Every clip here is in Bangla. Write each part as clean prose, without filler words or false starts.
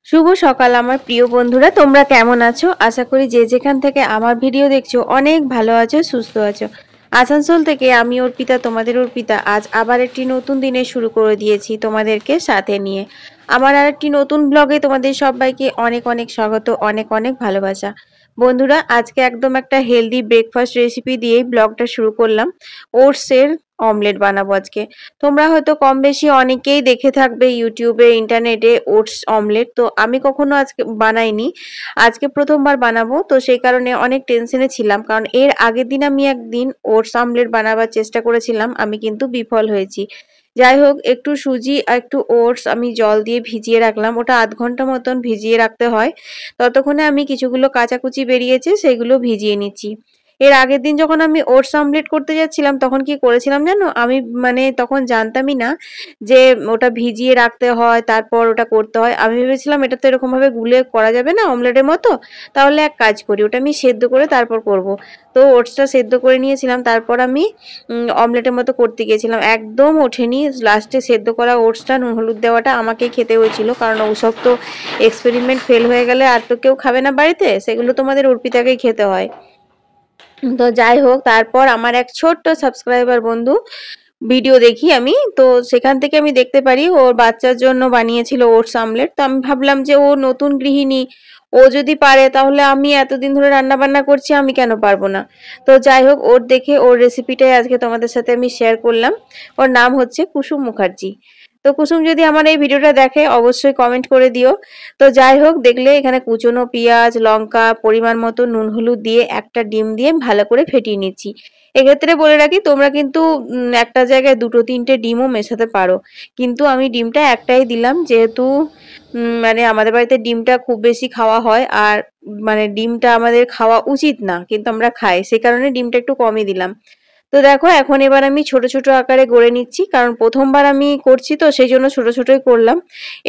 শুভ সকাল আমার প্রিয় বন্ধুরা, তোমরা কেমন আছো? আশা করি যে যেখান থেকে আমার ভিডিও দেখছো অনেক ভালো আছো, সুস্থ আছো। আসানসোল থেকে আমি অর্পিতা, তোমাদের অর্পিতা আজ আবার একটি নতুন দিনে শুরু করে দিয়েছি তোমাদেরকে সাথে নিয়ে। আমার আর একটি নতুন ব্লগে তোমাদের সবাইকে অনেক অনেক স্বাগত, অনেক অনেক ভালোবাসা। বন্ধুরা, আজকে একদম একটা হেলদি ব্রেকফাস্ট রেসিপি দিয়েই ব্লগটা শুরু করলাম। ওটসের অমলেট বানাবো আজকে। তোমরা হয়তো কম বেশি অনেকেই দেখে থাকবে ইউটিউবে, ইন্টারনেটে ওটস অমলেট। তো আমি কখনো আজকে বানাইনি, আজকে প্রথমবার বানাবো। তো সেই কারণে অনেক টেনশনে ছিলাম, কারণ এর আগের দিন আমি একদিন ওটস অমলেট বানাবার চেষ্টা করেছিলাম, আমি কিন্তু বিফল হয়েছি। যাই হোক, একটু সুজি আর একটু ওটস আমি জল দিয়ে ভিজিয়ে রাখলাম, ওটা আধ ঘন্টা মতন ভিজিয়ে রাখতে হয়। ততক্ষণে আমি কিছুগুলো কাচাকুচি বেরিয়েছে সেগুলো ভিজিয়ে নিচ্ছি। এর আগের দিন যখন আমি ওটস অমলেট করতে যাচ্ছিলাম তখন কি করেছিলাম জানো, আমি তখন জানতামই না যে ওটা ভিজিয়ে রাখতে হয়, তারপর ওটা করতে হয়। আমি ভেবেছিলাম এটা তো এরকম ভাবে গুলে করা যাবে না অমলেটের মতো, তাহলে এক কাজ করি, ওটা আমি সেদ্ধ করে তারপর করব। তো ওটসটা সেদ্ধ করে নিয়েছিলাম, তারপর আমি অমলেটের মতো করতে গিয়েছিলাম, একদম ওঠেনি। লাস্টে সেদ্ধ করা ওটসটা নুন হলুদ দেওয়াটা আমাকেই খেতে হয়েছিল, কারণ ওসব তো এক্সপেরিমেন্ট ফেল হয়ে গেলে আর তো কেউ খাবে না বাড়িতে, সেগুলো তোমাদের অর্পিতাকেই খেতে হয়। তো যাই হোক, তারপর আমার এক ছোট্ট সাবস্ক্রাইবার বন্ধু ভিডিও দেখি আমি, তো সেখান থেকে আমি দেখতে পারি ওর বাচ্চার জন্য বানিয়েছিল ওটস আমলেট। তো আমি ভাবলাম যে ও নতুন গৃহিণী, ও যদি পারে তাহলে আমি এতদিন ধরে রান্না বান্না করছি, আমি কেন পারবো না। তো যাই হোক, ওর দেখে ওর রেসিপিটাই আজকে তোমাদের সাথে আমি শেয়ার করলাম। ওর নাম হচ্ছে কুসুম মুখার্জি। তো কুসুম যদি আমার এই ভিডিওটা দেখে অবশ্যই কমেন্ট করে দিও। তো যাই হোক, দেখলে এখানে কুচনো পেঁয়াজ, লঙ্কা, পরিমাণ মতো নুন হলুদ দিয়ে একটা ডিম দিয়ে ভালো করে ফেটিয়ে নিচ্ছি। এক্ষেত্রে বলে রাখি, তোমরা কিন্তু একটা জায়গায় দুটো তিনটে ডিমও মেশাতে পারো, কিন্তু আমি ডিমটা একটাই দিলাম, যেহেতু আমাদের বাড়িতে ডিমটা খুব বেশি খাওয়া হয়, আর ডিমটা আমাদের খাওয়া উচিত না, কিন্তু আমরা খাই, সে কারণে ডিমটা একটু কমই দিলাম। তো দেখো, এখন এবার আমি ছোট ছোট আকারে গড়ে নিচ্ছি, কারণ প্রথমবার আমি করছি তো সেই জন্য ছোট ছোটই করলাম।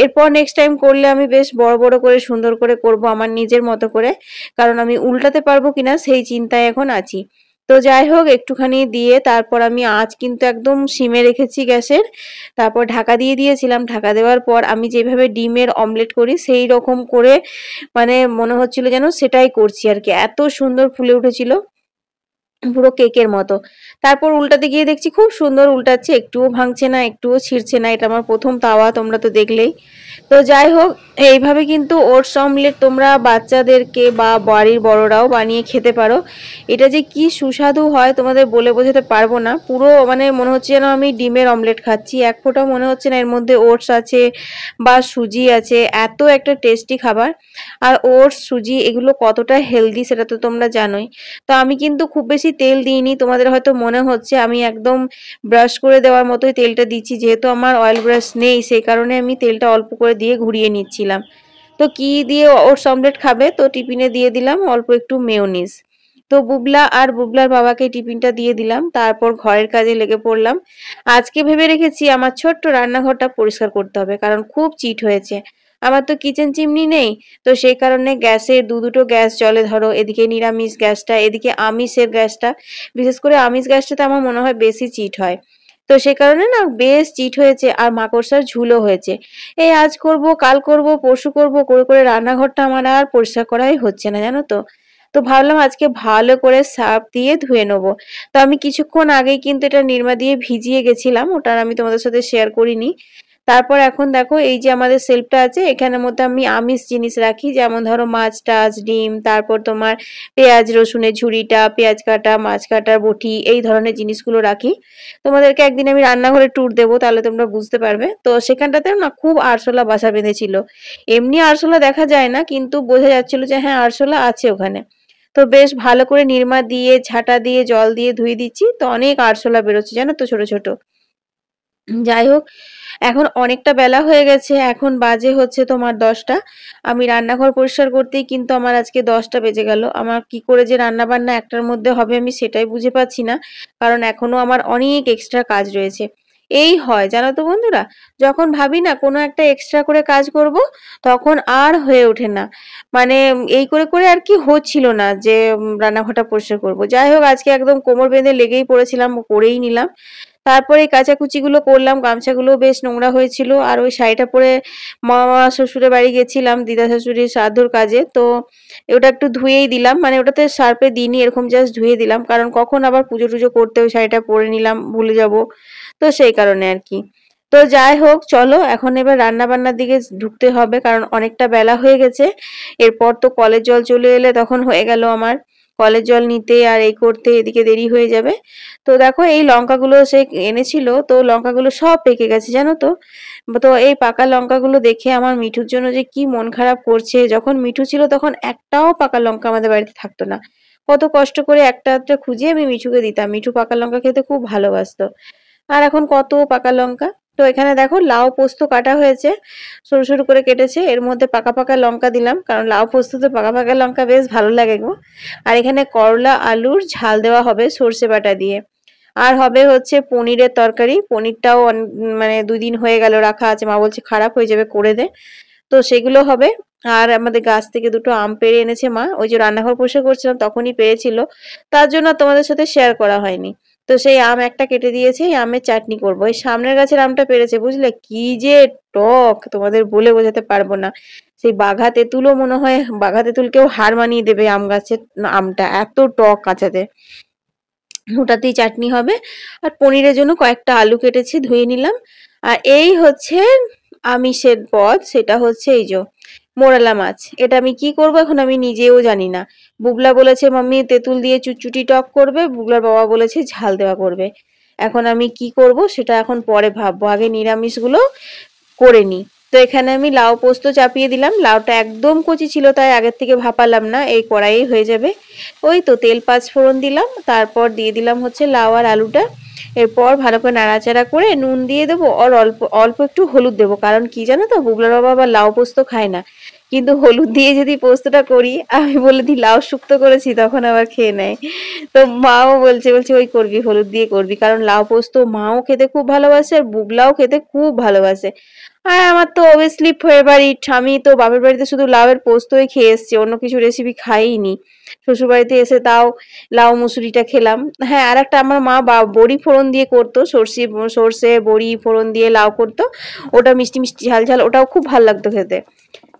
এরপর নেক্সট টাইম করলে আমি বেশ বড় বড় করে সুন্দর করে করব আমার নিজের মতো করে, কারণ আমি উল্টাতে পারবো কিনা সেই চিন্তায় এখন আছি। তো যাই হোক, একটুখানি দিয়ে তারপর আমি আঁচ কিন্তু একদম সিমে রেখেছি গ্যাসের। তারপর ঢাকা দিয়ে দিয়েছিলাম। ঢাকা দেওয়ার পর আমি যেভাবে ডিমের অমলেট করি সেই রকম করে মনে হচ্ছিল যেন সেটাই করছি আর কি, এত সুন্দর ফুলে উঠেছিল, পুরো কেকের মতো। তারপর উল্টাতে গিয়ে দেখছি খুব সুন্দর উল্টাচ্ছে, একটুও ভাঙছে না, একটুও ছিঁড়ছে না। এটা আমার প্রথম তাওয়া, তোমরা তো দেখলেই। তো যাই হোক, এইভাবে কিন্তু ওটস অমলেট তোমরা বাচ্চাদেরকে বা বাড়ির বড়রাও বানিয়ে খেতে পারো। এটা যে কি সুস্বাদু হয় তোমাদের বলে বোঝাতে পারবো না। পুরো মনে হচ্ছে যেন আমি ডিমের অমলেট খাচ্ছি, এক ফোঁটাও মনে হচ্ছে না এর মধ্যে ওটস আছে বা সুজি আছে। এত একটা টেস্টি খাবার। আর ওটস, সুজি এগুলো কতটা হেলদি সেটা তো তোমরা জানোই। তো আমি কিন্তু খুব বেশি তেল দিইনি, তোমাদের হয়তো মনে হচ্ছে আমি একদম ব্রাশ করে দেওয়ার মতোই তেলটা দিচ্ছি, যেহেতু আমার অয়েল ব্রাশ নেই সেই কারণে আমি তেলটা অল্প করে দিয়ে ঘুরিয়ে নিচ্ছিলাম। তো কি দিয়ে ওটস অমলেট খাবে, তো টিফিনে দিয়ে দিলাম অল্প একটু মেয়োনিজ। তো বুবলা আর বুবলার বাবাকে টিফিনটা দিয়ে দিলাম, তারপর ঘরের কাজে লেগে পড়লাম। আজকে ভেবে রেখেছি আমার ছোট্ট রান্নাঘরটা পরিষ্কার করতে হবে, কারণ খুব চিট হয়েছে। আমার তো কিচেন চিমনি নেই, তো সেই কারণে গ্যাসের দুটো গ্যাস জলে, ধরো এদিকে নিরামিষ গ্যাসটা, এদিকে আমিষের গ্যাসটা। বিশেষ করে আমিষ গ্যাসটাতে আমার মনে হয় বেশি চিট হয়। তো সেই কারণে না বেশ চিট হয়েছে, আর মাকড়সার ঝুলও হয়েছে। এই আজ করব, কাল করব, পরশু করব করে করে রান্নাঘরটা আমার আর পরিষ্কার করাই হচ্ছে না, জানো তো। তো ভাবলাম আজকে ভালো করে সার্ফ দিয়ে ধুয়ে নেবো। তো আমি কিছুক্ষণ আগেই কিন্তু এটা নিরমা দিয়ে ভিজিয়ে গেছিলাম, ওটা আমি তোমাদের সাথে শেয়ার করিনি। তারপর এখন দেখো, এই যে আমাদের সেলফটা আছে, এখানের মধ্যে আমি আমিষ জিনিস রাখি, যেমন ধরো মাছ টাছ, ডিম, তারপর তোমার পেঁয়াজ রসুনের ঝুড়িটা, পেঁয়াজ কাটা, মাছ কাটার বটি, এই ধরনের জিনিসগুলো রাখি। তোমাদেরকে একদিন আমি রান্নাঘরে ট্যুর দেবো, তাহলে তোমরা বুঝতে পারবে। তো সেখানটাতে না খুব আরশোলা বাসা বেঁধেছিল। এমনি আরশোলা দেখা যায় না, কিন্তু বোঝা যাচ্ছিল যে হ্যাঁ আরশোলা আছে ওখানে। তো বেশ ভালো করে নিরমা দিয়ে, ঝাঁটা দিয়ে, জল দিয়ে ধুয়ে দিচ্ছি, তো অনেক আরশোলা বেরোচ্ছে জানো তো, ছোট ছোট। যাই হোক, এখন অনেকটা বেলা হয়ে গেছে, এখন বাজে হচ্ছে তোমার 10টা। আমি রান্নাঘর পরিষ্কার করতেই কিন্তু আমার আজকে 10টা বেজে গেল। আমার কি করে যে রান্না বান্না একটার মধ্যে হবে আমি সেটাই বুঝে পাচ্ছি না, কারণ এখনো আমার অনেক এক্সট্রা কাজ রয়েছে। এই হয় জানো তো বন্ধুরা, যখন ভাবি না কোনো একটা এক্সট্রা করে কাজ করব, তখন আর হয়ে ওঠে না। মানে এই করে করে আর কি হচ্ছিল না যে রান্নাঘরটা পরিষ্কার করব। যাই হোক, আজকে একদম কোমর বেঁধে লেগেই পড়েছিলাম, করেই নিলাম। তারপরে এই কাচাকুচিগুলো করলাম, গামছাগুলো বেশ নোংরা হয়েছিল। আর ওই শাড়িটা পরে মামা শ্বশুরের বাড়ি গেছিলাম দিদা শাশুড়ির শ্রাদ্ধর কাজে, তো ওটা একটু ধুয়েই দিলাম, মানে ওটাতে সার্ফে দিইনি, এরকম জাস্ট ধুয়ে দিলাম, কারণ কখন আবার পুজো টুজো করতে ওই শাড়িটা পরে নিলাম, ভুলে যাব, তো সেই কারণে আর কি। তো যাই হোক, চলো এখন এবার রান্না বান্নার দিকে ঢুকতে হবে, কারণ অনেকটা বেলা হয়ে গেছে। এরপর তো কলের জল চলে এলে তখন হয়ে গেল আমার কলের জল নিতে আর এই করতে, এদিকে দেরি হয়ে যাবে। তো দেখো এই লঙ্কাগুলো সে এনেছিল, তো লঙ্কাগুলো সব পেকে গেছে জানো তো। তো এই পাকা লঙ্কাগুলো দেখে আমার মিঠুর জন্য যে কি মন খারাপ করছে। যখন মিঠু ছিল তখন একটাও পাকা লঙ্কা আমাদের বাড়িতে থাকতো না, কত কষ্ট করে একটা একটা খুঁজে আমি মিঠুকে দিতাম, মিঠু পাকা লঙ্কা খেতে খুব ভালোবাসতো। আর এখন কত পাকা লঙ্কা। তো এখানে দেখো লাউ পোস্ত কাটা হয়েছে, সরু সরু করে কেটেছে, এর মধ্যে পাকা পাকা লঙ্কা দিলাম, কারণ লাউ পোস্ততে পাকা পাকা লঙ্কা বেশ ভালো লাগে গো। আর এখানে করলা আলুর ঝাল দেওয়া হবে সর্ষে বাটা দিয়ে। আর হবে হচ্ছে পনিরের তরকারি, পনিরটাও মানে 2 দিন হয়ে গেল রাখা আছে, মা বলছে খারাপ হয়ে যাবে, করে দে। তো সেগুলো হবে। আর আমাদের গাছ থেকে 2টো আম পেড়ে এনেছে মা, ওই যে রান্নাঘর পরিষ্কার করছিলাম তখনই পেয়েছিল, তার জন্য তোমাদের সাথে শেয়ার করা হয়নি। তো সেই আম একটা কেটে দিয়েছে, এই আমের চাটনি করব। এই সামনের গাছের আমটা পেরেছে বুঝলে, কি যে টক তোমাদের বলে বোঝাতে পারবো না। সেই বাঘা তেঁতুলও মনে হয়, বাঘা তেঁতুলকেও হার মানিয়ে দেবে আম গাছের আমটা, এত টক কাঁচাতে। ওটাতেই চাটনি হবে। আর পনিরের জন্য কয়েকটা আলু কেটেছি, ধুয়ে নিলাম। আর এই হচ্ছে আমিষের পদ, সেটা হচ্ছে এই যে মোরালা মাছ। এটা আমি কি করব এখন আমি নিজেও জানি না। বুবলা বলেছে মাম্মি তেঁতুল দিয়ে চুটচুটি টক করবে, বুবলার বাবা বলেছে ঝাল দেওয়া করবে। এখন আমি কি করব সেটা এখন পরে ভাববো, আগে নিরামিষগুলো করে নি। তো এখানে আমি লাউ পোস্ত চাপিয়ে দিলাম, লাউটা একদম কচি ছিল তাই আগের থেকে ভাপালাম না, এই কড়াই হয়ে যাবে। ওই তো তেল 5 ফোড়ন দিলাম, তারপর দিয়ে দিলাম হচ্ছে লাউ আর আলুটা। এরপর ভালো করে নাড়াচাড়া করে নুন দিয়ে দেবো, আর অল্প অল্প একটু হলুদ দেবো, কারণ কি জানো তো বুবলার বাবা আবার লাউ পোস্ত খায় না। কিন্তু হলুদ দিয়ে যদি পোস্তটা করি, আমি বলে দিই লাউ শুক্তো করেছি, তখন আবার খেয়ে নেয়। তো মাও বলছে বলছে ওই করবি হলুদ দিয়ে করবি, কারণ লাউ পোস্ত মাও খেতে খুব ভালোবাসে আর বুবলাও খেতে খুব ভালোবাসে। আর আমার তো অবভিয়াসলি ফেভারিট, আমি তো বাপের বাড়িতে শুধু লাউয়ের পোস্তই খেয়ে এসেছি, অন্য কিছু রেসিপি খাইনি। শ্বশুর বাড়িতে এসে তাও লাউ মুসুরিটা খেলাম। হ্যাঁ, আর একটা আমার মা বড়ি ফোড়ন দিয়ে করতো, সর্ষে বড়ি ফোড়ন দিয়ে লাউ করতো, ওটা মিষ্টি মিষ্টি ঝাল ঝাল, ওটাও খুব ভালো লাগতো খেতে।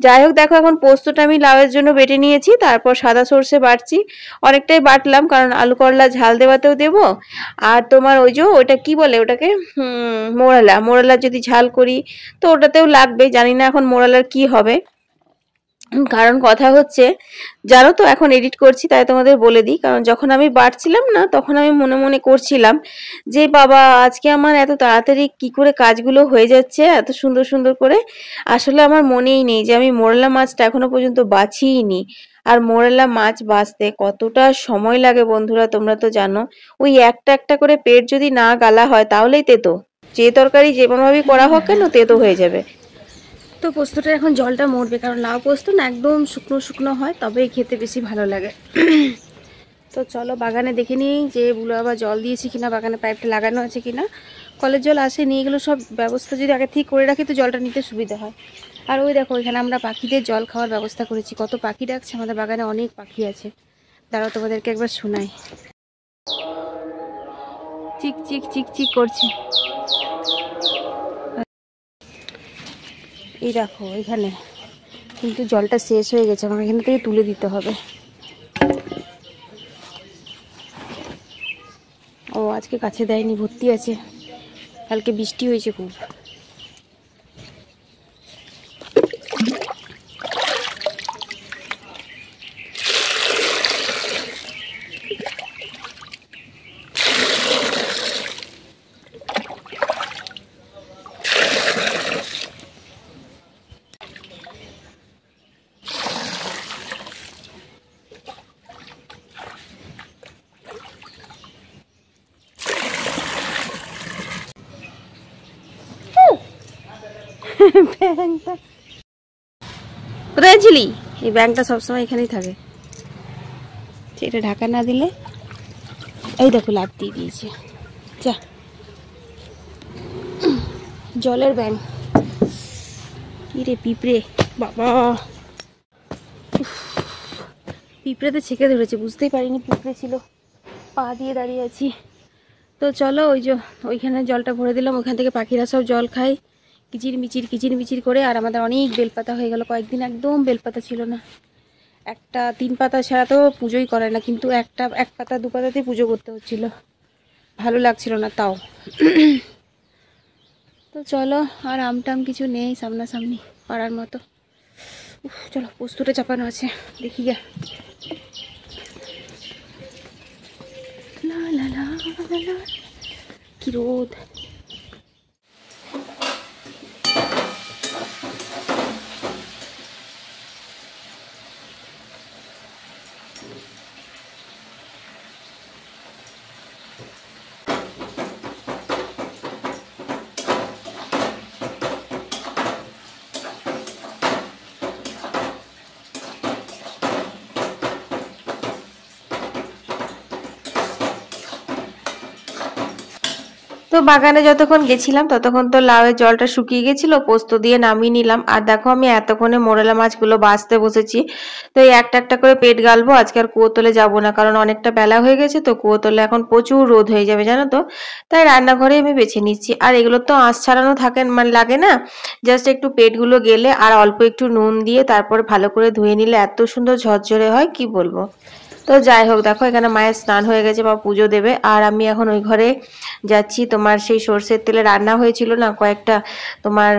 যাই হোক, দেখো এখন পোস্তটা আমি লাউয়ের জন্য বেটে নিয়েছি, তারপর সাদা সর্ষে বাটছি, অনেকটাই বাটলাম কারণ আলু করলা ঝাল দেওয়াতেও দেবো। আর তোমার ওই যে ওইটা কি বলে ওটাকে, মোরালা যদি ঝাল করি তো ওটাতেও লাগবে, জানি না এখন মোরালার কি হবে। কারণ কথা হচ্ছে জানো তো, এখন এডিট করছি তাই তোমাদের বলে দিই, কারণ যখন আমি বাটছিলাম না তখন আমি মনে মনে করছিলাম যে বাবা আজকে আমার এত তাড়াতাড়ি কি করে কাজগুলো হয়ে যাচ্ছে এত সুন্দর সুন্দর করে। আসলে আমার মনেই নেই যে আমি মোরলা মাছটা এখনো পর্যন্ত বাছিই নি। আর মোরলা মাছ বাছতে কতটা সময় লাগে বন্ধুরা তোমরা তো জানো। ওই একটা একটা করে পেট যদি না গালা হয় তাহলেই তেতো, যে তরকারি যেমনভাবেই করা হোক কেন তেতো হয়ে যাবে। তো পোস্তটা এখন জলটা মরবে, কারণ লাউ পোস্ত না একদম শুকনো শুকনো হয়, তবেই খেতে বেশি ভালো লাগে। তো চলো বাগানে দেখে নিই যে বুলো আবার জল দিয়েছি কিনা, বাগানে পাইপটা লাগানো আছে কিনা। কলের জল আসেনি, এগুলো সব ব্যবস্থা যদি আগে ঠিক করে রাখি তো জলটা নিতে সুবিধা হয়। আর ওই দেখো এখানে আমরা পাখিদের জল খাওয়ার ব্যবস্থা করেছি, কত পাখি ডাকছে, আমাদের বাগানে অনেক পাখি আছে। দাঁড়াও তোমাদেরকে একবার শোনাই, চিক চিক চিক চিক করছে। এই দেখো এখানে কিন্তু জলটা শেষ হয়ে গেছে, আমাকে এখান থেকে তুলে দিতে হবে। ও আজকে কাছে দেয়নি, ভর্তি আছে, কালকে বৃষ্টি হয়েছে খুব। কোথায় ছিলি? এই ব্যাংকটা সবসময় এখানেই থাকে, এটা ঢাকা না দিলে। এই দেখো লাভ দিয়ে দিয়েছে, যা জলের ব্যাঙ। কি রে পিঁপড়ে, বাবা পিঁপড়েতে ছেঁকে ধরেছে, বুঝতেই পারিনি পিঁপড়ে ছিল, পা দিয়ে দাঁড়িয়ে আছি। তো চলো ওই যে ওইখানে জলটা ভরে দিলাম, ওইখান থেকে পাখিরা সব জল খায় কিচির মিচির করে। আর আমাদের অনেক বেলপাতা হয়ে গেল, কয়েকদিন একদম বেলপাতা ছিল না। একটা 3 পাতা ছাড়া তো পুজোই করে না, কিন্তু এক পাতা 2 পাতাতেই পুজো করতে হচ্ছিল, ভালো লাগছিল না তাও। তো চলো, আর আমটাম কিছু নেই সামনাসামনি পাড়ার মতো। চলো পোস্তটা চাপানো আছে, দেখি গা। লা লা লা লা, কি রোদ। তো বাগানে যতক্ষণ গেছিলাম ততক্ষণ তো লাউয়ের জলটা শুকিয়ে গেছিল, পোস্ত দিয়ে নামিয়ে নিলাম। আর দেখো আমি এতক্ষণে মোরেলা মাছগুলো বাছতে বসেছি। তো এই একটা একটা করে পেট গালবো, আজকে আর কুয়োতলে যাবো না, কারণ অনেকটা বেলা হয়ে গেছে। তো কুয়োতলে এখন প্রচুর রোদ হয়ে যাবে জানো তো, তাই রান্নাঘরে আমি বেছে নিচ্ছি। আর এগুলো তো আঁশ ছাড়ানো থাকে, মানে লাগে না, জাস্ট একটু পেটগুলো গেলে আর অল্প একটু নুন দিয়ে তারপর ভালো করে ধুয়ে নিলে এত সুন্দর ঝরঝরে হয়, কি বলবো। তো যাই হোক, দেখো এখানে মায়ের স্নান হয়ে গেছে, বা পুজো দেবে। আর আমি এখন ওই ঘরে যাচ্ছি। তোমার সেই সর্ষের তেলে রান্না হয়েছিল না কয়েকটা, তোমার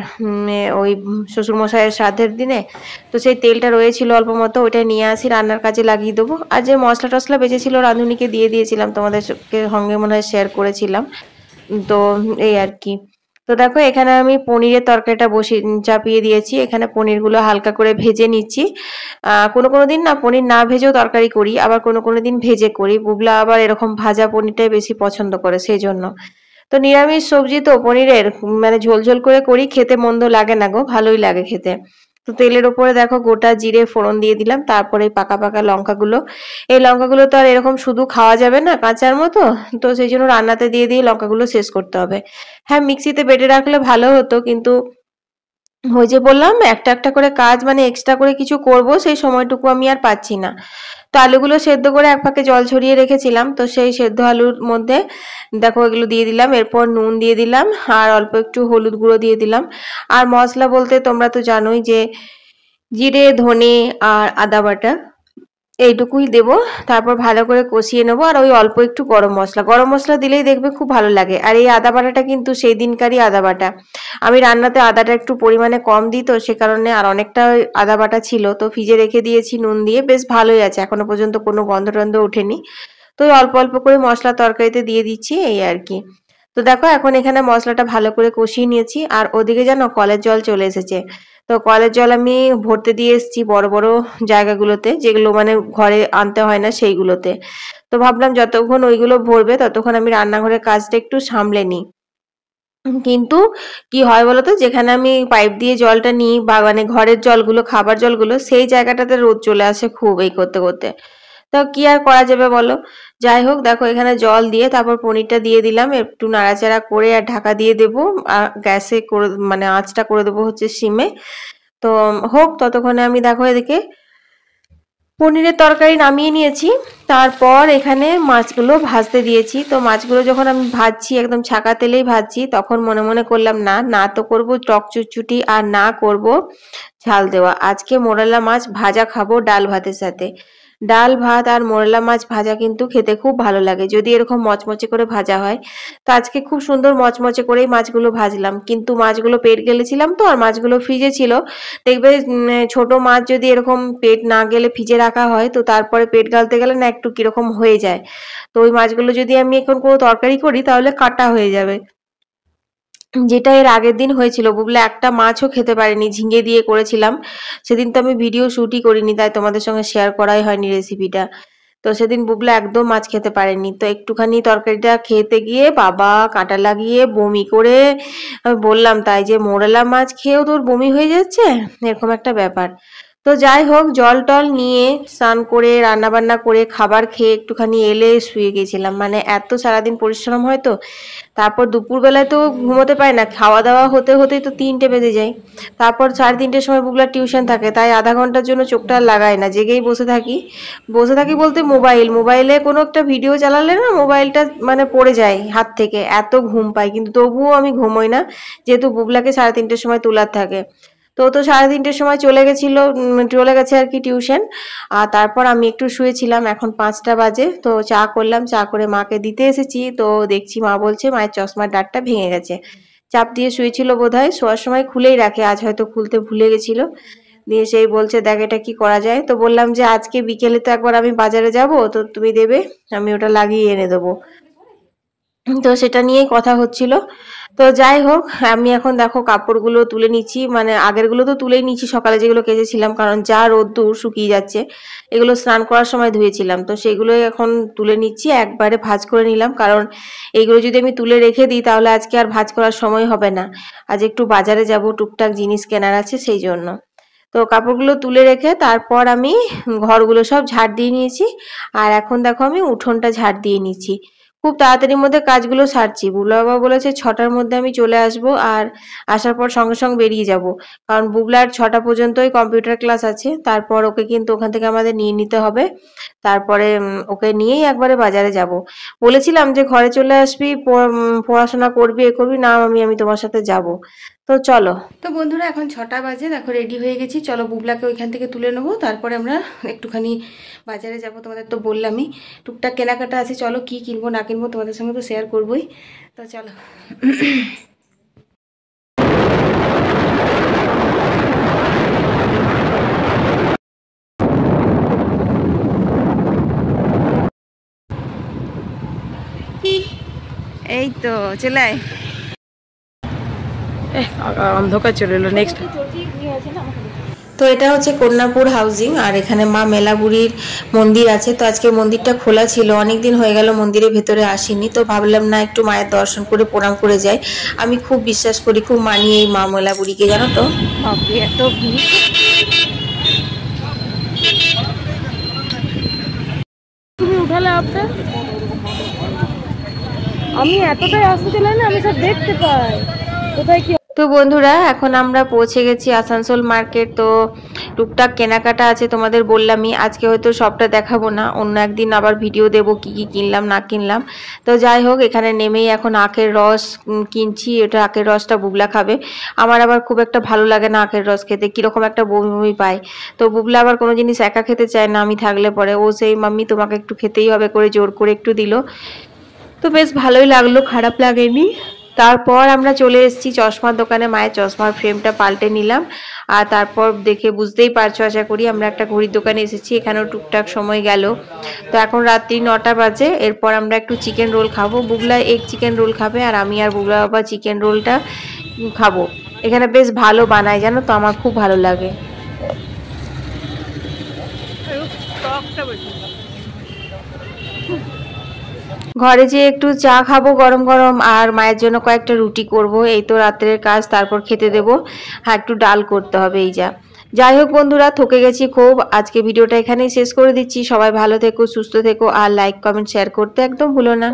ওই শ্বশুরমশাইয়ের শ্রাদ্ধের দিনে, তো সেই তেলটা রয়েছিল অল্প মতো, ওইটা নিয়ে আসি, রান্নার কাজে লাগিয়ে দেবো। আর যে মশলা টশলা বেঁচেছিল রাঁধুনিকে দিয়ে দিয়েছিলাম, তোমাদের সঙ্গে মনে হয় শেয়ার করেছিলাম। তো এই আর কি। তো দেখো এখানে আমি পনিরের তরকারিটা চাপিয়ে দিয়েছি, এখানে পনিরগুলো হালকা করে ভেজে নিচ্ছি। কোনো কোনো দিন না পনির না ভেজেও তরকারি করি, আবার কোনো কোনো দিন ভেজে করি। বুবলা আবার এরকম ভাজা পনিরটাই বেশি পছন্দ করে, সেই জন্য। তো নিরামিষ সবজি তো পনিরের মানে ঝোল ঝোল করে করি, খেতে মন্দ লাগে না গো, ভালোই লাগে খেতে। তো তেলের উপরে দেখো গোটা জিরে ফোড়ন দিয়ে দিলাম, তারপরে পাকা পাকা লঙ্কাগুলো। এই লঙ্কাগুলো তো আর এরকম শুধু খাওয়া যাবে না কাঁচার মতো, তো সেই জন্য রান্নাতে দিয়ে দিয়ে লঙ্কাগুলো শেষ করতে হবে। হ্যাঁ, মিক্সিতে বেটে রাখলে ভালো হতো, কিন্তু ওই যে বললাম একটা একটা করে কাজ, মানে এক্সট্রা করে কিছু করব, সেই সময়টুকু আমি আর পাচ্ছি না। তো আলুগুলো সেদ্ধ করে এক ফাঁকে জল ছড়িয়ে রেখেছিলাম, তো সেই সেদ্ধ আলুর মধ্যে দেখো এগুলো দিয়ে দিলাম, এরপর নুন দিয়ে দিলাম, আর অল্প একটু হলুদ গুঁড়ো দিয়ে দিলাম। আর মশলা বলতে তোমরা তো জানোই যে জিরে ধনে আর আদা বাটা, এইটুকুই দেবো। তারপর ভালো করে কষিয়ে নেবো, আর ওই অল্প একটু গরম মশলা দিলেই দেখবে খুব ভালো লাগে। আর এই আদা বাটাটা কিন্তু সেই দিনকারই আদা বাটা, আমি রান্নাতে আদাটা একটু পরিমাণে কম দিই, তো সে কারণে আর অনেকটা আদা বাটা ছিল, তো ফ্রিজে রেখে দিয়েছি নুন দিয়ে, বেশ ভালোই আছে, এখনো পর্যন্ত কোনো গন্ধ টন্ধ ওঠেনি। তো ওই অল্প অল্প করে মশলা তরকারিতে দিয়ে দিচ্ছি, এই আর কি। তো দেখো এখন এখানে মশলাটা ভালো করে কষিয়ে নিয়েছি, আর ওদিকে জানো কলের জল চলে এসেছে। তো কলের জল আমি ভরতে দিয়ে এসেছি বড় বড় জায়গাগুলোতে, যেগুলো মানে ঘরে আনতে হয় না সেইগুলোতে। তো ভাবলাম যতক্ষণ ওইগুলো ভরবে ততক্ষণ আমি রান্নাঘরের কাজটা একটু সামলে নিই। কিন্তু কি হয় বলতো, যেখানে আমি পাইপ দিয়ে জলটা নিই বা মানে ঘরের জলগুলো খাবার জলগুলো, সেই জায়গাটাতে রোদ চলে আসে খুব এই করতে করতে। তো কি আর করা যাবে বলো। যাই হোক, দেখো এখানে জল দিয়ে তারপর পনিরটা দিয়ে দিলাম, একটু নাড়াচাড়া করে আর ঢাকা দিয়ে দেবো। আর গ্যাসে করে মানে আঁচটা করে দেবো হচ্ছে সিমে। তো হোক ততক্ষণে আমি দেখো এদিকে পনিরের তরকারি নামিয়ে নিয়েছি। তারপর এখানে মাছগুলো ভাজতে দিয়েছি। তো মাছগুলো যখন আমি ভাজছি, একদম ছাকা তেলেই ভাজছি, তখন মনে মনে করলাম না না তো করবো টক চুটচুটি, আর না করব ঝাল দেওয়া। আজকে মোরেলা মাছ ভাজা খাবো ডাল ভাতের সাথে। ডাল ভাত আর মোরেলা মাছ ভাজা কিন্তু খেতে খুব ভালো লাগে, যদি এরকম মচমচে করে ভাজা হয়। তো আজকে খুব সুন্দর মচমচে করেই মাছগুলো ভাজলাম, কিন্তু মাছগুলো পেট গেলেছিলাম তো, আর মাছগুলো ফ্রিজে ছিল। দেখবে ছোট মাছ যদি এরকম পেট না গেলে ফ্রিজে রাখা হয়, তো তারপরে পেট গালতে গেলে না একটু কিরকম হয়ে যায়। তো ওই মাছগুলো যদি আমি এখন কোনো তরকারি করি তাহলে কাটা হয়ে যাবে, যেটা এর আগের দিন হয়েছিল। বুবলে একটা মাছও খেতে পারেনি, ঝিঙে দিয়ে করেছিলাম সেদিন। তো আমি ভিডিও শুটই করিনি, তাই তোমাদের সঙ্গে শেয়ার করাই হয়নি রেসিপিটা। তো সেদিন বুবলা একদম মাছ খেতে পারেনি, তো একটুখানি তরকারিটা খেতে গিয়ে বাবা কাঁটা লাগিয়ে বমি করে, আমি বললাম তাই যে মোরেলা মাছ খেয়েও তোর বমি হয়ে যাচ্ছে, এরকম একটা ব্যাপার। তো তো যাই হোক, জল টল নিয়ে স্নান করে রান্নাবান্না করে খাবার খেয়ে একটুখানি এলে শুয়ে গেছিলাম। মানে এত সারাদিন পরিশ্রম হয় তো, তারপর দুপুরবেলায় তো ঘুমোতে পারি না, খাওয়া দাওয়া হতে হতেই তো 3টে বেজে যায়। তারপর 3:30-টের সময় বুগলার টিউশন থাকে, তাই আধা ঘন্টার জন্য চোখটা আর লাগাই না, জেগেই বসে থাকি। বসে থাকি বলতে মোবাইলে কোনো একটা ভিডিও চালালে না মোবাইলটা মানে পড়ে যায় হাত থেকে, এত ঘুম পাই, কিন্তু তবুও আমি ঘুমোই না, যেহেতু বুগলাকে 3:30-টের সময় তোলার থাকে। তো 3:30-টের সময় চলে গেছে আর কি টিউশন। আর তারপর আমি একটু শুয়েছিলাম, এখন 5টা বাজে। তো চা করলাম, চা করে মাকে দিতে এসেছি, তো দেখছি মা বলছে মায়ের চশমার ডাটটা ভেঙে গেছে। চাপ দিয়ে শুয়েছিল বোধহয়, শোয়ার সময় খুলেই রাখে, আজ হয়তো খুলতে ভুলে গেছিল। দিয়ে সেই বলছে দেখ এটা কি করা যায়। তো বললাম যে আজকে বিকেলে তো একবার আমি বাজারে যাব, তো তুমি দেবে, আমি ওটা লাগিয়ে এনে দেবো। তো সেটা নিয়েই কথা হচ্ছিল। তো যাই হোক, আমি এখন দেখো কাপড়গুলো তুলে নিচ্ছি, মানে আগেরগুলো তো তুলেই নিচ্ছি, সকালে যেগুলো কেচেছিলাম, কারণ যা রোদ্দুর শুকিয়ে যাচ্ছে। এগুলো স্নান করার সময় ধুয়েছিলাম, তো সেগুলোই এখন তুলে নিচ্ছি, একবারে ভাঁজ করে নিলাম, কারণ এইগুলো যদি আমি তুলে রেখে দিই তাহলে আজকে আর ভাঁজ করার সময় হবে না। আজ একটু বাজারে যাব, টুকটাক জিনিস কেনার আছে সেই জন্য। তো কাপড়গুলো তুলে রেখে তারপর আমি ঘরগুলো সব ঝাড় দিয়ে নিয়েছি। আর এখন দেখো আমি উঠোনটা ঝাড় দিয়ে নিচ্ছি। খুব তাড়াতাড়ির মধ্যে কাজগুলো সারছি। বুবলা বাবা বলেছে 6টার মধ্যে আমি চলে আসব, আর আসার পর সঙ্গে সঙ্গে বেরিয়ে যাব, কারণ বুবলার 6টা পর্যন্তই কম্পিউটার ক্লাস আছে, তারপর ওকে কিন্তু ওখান থেকে আমাদের নিয়ে নিতে হবে। তারপরে ওকে নিয়েই একবারে বাজারে যাব। বলেছিলাম যে ঘরে চলে আসবি, পড়াশোনা করবি, এ করবি না, আমি তোমার সাথে যাব। তো চলো। তো বন্ধুরা এখন 6টা বাজে, দেখো রেডি হয়ে গেছি, চলো বুবলাকে ওইখান থেকে তুলে নেবো, তারপরে আমরা একটুখানি বাজারে যাব। তোমাদের তো বললামই টুকটাক কেনাকাটা আছে, চলো কি কিনবো না কিনবো তোমাদের সঙ্গে তো শেয়ার করবোই। তো চলো। এই তো চলে আয়। অন্ধকার চলে এলো। নেক্সট তো এটা হচ্ছে কন্যাপুর হাউজিং, আর এখানে মা মেলাবুড়ির মন্দির আছে। তো আজকে মন্দিরটা খোলা ছিল, অনেকদিন হয়ে গেল মন্দিরের ভেতরে আসিনি, তো ভাবলাম না একটু মায়ের দর্শন করে প্রণাম করে যাই। আমি খুব বিশ্বাস করি, খুব মানি এই মা মেলাবুড়িকে, জানো তো। বাপরে এত ভিড়! তুমি উঠালে আপটা, আমি এতটাই আসতে চলে না, আমি সব দেখতে পাই কোথায় কি। তো বন্ধুরা এখন আমরা পৌঁছে গেছি আসানসোল মার্কেট। তো টুকটাক কেনাকাটা আছে, তোমাদের বললামই, আজকে হয়তো সবটা দেখাবো না, অন্য একদিন আবার ভিডিও দেবো কি কি কিনলাম না কিনলাম। তো যাই হোক, এখানে নেমেই এখন আখের রস কিনছি। এটা আখের রসটা বুবলা খাবে, আমার আবার খুব একটা ভালো লাগে না আখের রস খেতে, কিরকম একটা বমি বমি পায়। তো বুবলা আবার কোনো জিনিস একা খেতে চায় না, আমি থাকলে পরে ও সেই মাম্মি তোমাকে একটু খেতেই হবে করে জোর করে একটু দিল। তো বেশ ভালোই লাগলো, খারাপ লাগেনি। তারপর আমরা চলে এসেছি চশমার দোকানে, মায়ের চশমার ফ্রেমটা পাল্টে নিলাম। আর তারপর দেখে বুঝতেই পারছো আশা করি, আমরা একটা ঘড়ির দোকানে এসেছি, এখানেও টুকটাক সময় গেল। তো এখন রাত্রি 9টা বাজে। এরপর আমরা একটু চিকেন রোল খাবো, বুবলা এগ চিকেন রোল খাবে, আর আমি আর বুবলা বাবা চিকেন রোলটা খাবো। এখানে বেশ ভালো বানায় জানো তো, আমার খুব ভালো লাগে। ঘরে যেয়ে একটু চা খাবো গরম গরম, আর মায়ের জন্য কয়েকটা রুটি করব, এই তো রাত্রের কাজ, তারপর খেতে দেবো। হ্যাঁ, একটু ডাল করতে হবে, এই যা। যাই হোক বন্ধুরা, থকে গেছি খুব, আজকে ভিডিওটা এখানেই শেষ করে দিচ্ছি। সবাই ভালো থেকো, সুস্থ থেকো, আর লাইক কমেন্ট শেয়ার করতে একদম ভুলো না।